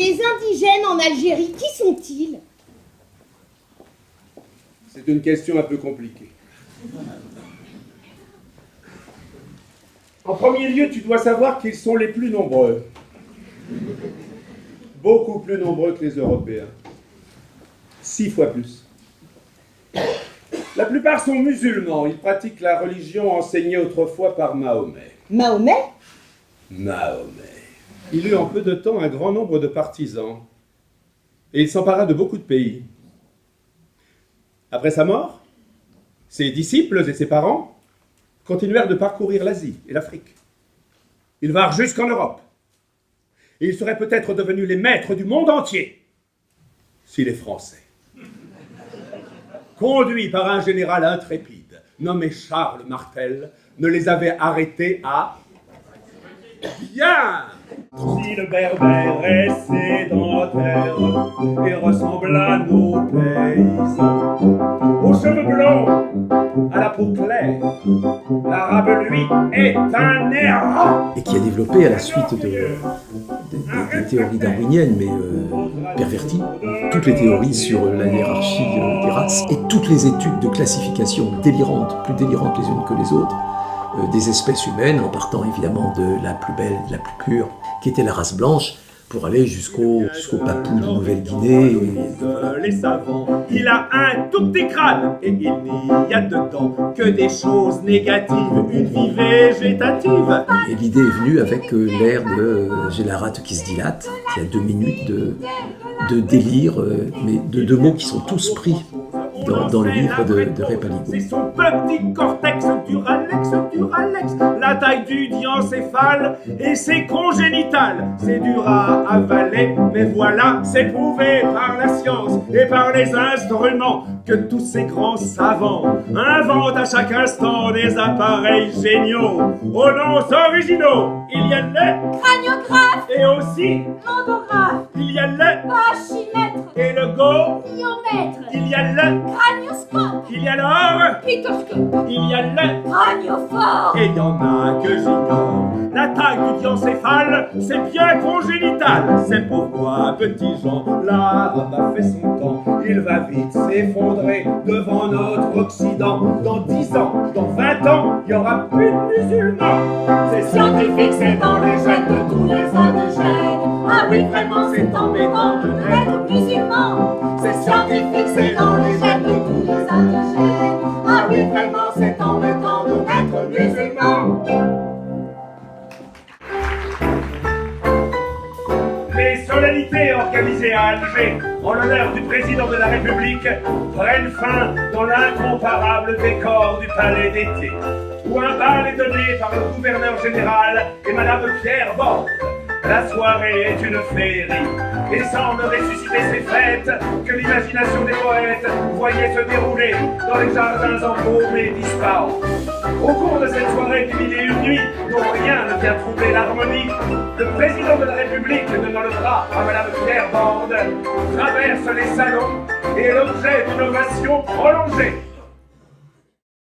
Les indigènes en Algérie, qui sont-ils? C'est une question un peu compliquée. En premier lieu, tu dois savoir qu'ils sont les plus nombreux. Beaucoup plus nombreux que les Européens. 6 fois plus. La plupart sont musulmans. Ils pratiquent la religion enseignée autrefois par Mahomet. Mahomet? Mahomet. Il eut en peu de temps un grand nombre de partisans. Et il s'empara de beaucoup de pays. Après sa mort, ses disciples et ses parents continuèrent de parcourir l'Asie et l'Afrique. Ils vinrent jusqu'en Europe. Et ils seraient peut-être devenus les maîtres du monde entier si les Français, conduits par un général intrépide nommé Charles Martel, ne les avaient arrêtés à... Bien! Si le berbère est sédentaire et ressemble à nos paysans, aux cheveux blonds, à la peau claire, l'arabe, lui, est un errant. Et qui a développé à la suite des théories darwiniennes, mais perverties, toutes les théories sur la hiérarchie des races et toutes les études de classification délirantes, plus délirantes les unes que les autres, des espèces humaines, en partant évidemment de la plus belle, de la plus pure, qui était la race blanche, pour aller jusqu'au papou de Nouvelle-Guinée. Les savants, il a un tout petit crâne, et il n'y a dedans que des choses négatives, une vie végétative. Et l'idée est venue avec l'ère de J'ai la rate qui se dilate, qui a 2 minutes de délire, mais de 2 mots qui sont tous pris dans le livre de Ray Paligo. C'est son petit cortex duralex, la taille du diencéphale et c'est congénital. C'est dur à avaler, mais voilà, c'est prouvé par la science et par les instruments que tous ces grands savants inventent à chaque instant des appareils géniaux. Aux noms originaux, il y a le Craniographe et aussi Endographe il y a le Pachymètre et le go, Iomètre il y a le, Cranioscope il y a l'or, Pitoscope il y a le, Craniophore et il y en a que j'ignore. La taille du diencéphale, c'est bien congénital. C'est pourquoi, petit Jean, l'arabe a fait son temps. Il va vite s'effondrer devant notre Occident. Dans 10 ans, dans 20 ans, il n'y aura plus de musulmans. C'est scientifique, c'est dans les gènes de tous les indigènes. Ah oui, vraiment, c'est embêtant d'être musulman. C'est scientifique, c'est dans les gènes de tous les indigènes. Ah oui, vraiment, c'est embêtant d'être musulman. Les solennités organisées à Alger en l'honneur du président de la République prennent fin dans l'incomparable décor du palais d'été, où un bal est donné par le gouverneur général et Madame Pierre Bordes. La soirée est une féerie et semble ressusciter ces fêtes que l'imagination des poètes voyait se dérouler dans les jardins embaumés d'Ispahan. Au cours de cette soirée des 1001 nuits, dont rien ne vient troubler l'harmonie, le président de la République, donnant le bras à Madame Pierre Bordes, traverse les salons et est l'objet d'une ovation prolongée.